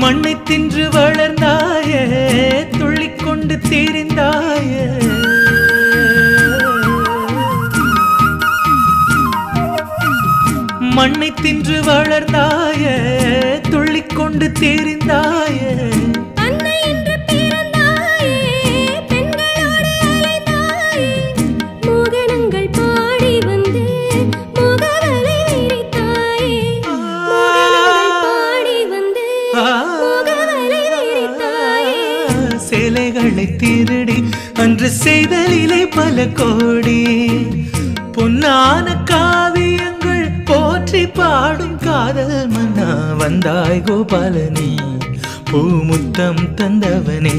மண்ணை தின்று வளர்ந்தாயே துள்ளிக்கொண்டு தீரிந்தாயே மண்ணை தின்று வளர்ந்தாயே துள்ளிக்கொண்டு தீரிந்தாயே சேலைகளை திருடி அன்று செய்தலிலே பல கோடி பொன்னான காவியங்கள் போற்றி பாடும் காதல் மன்னா வந்தாய் கோபாலனி பூமுத்தம் தந்தவனே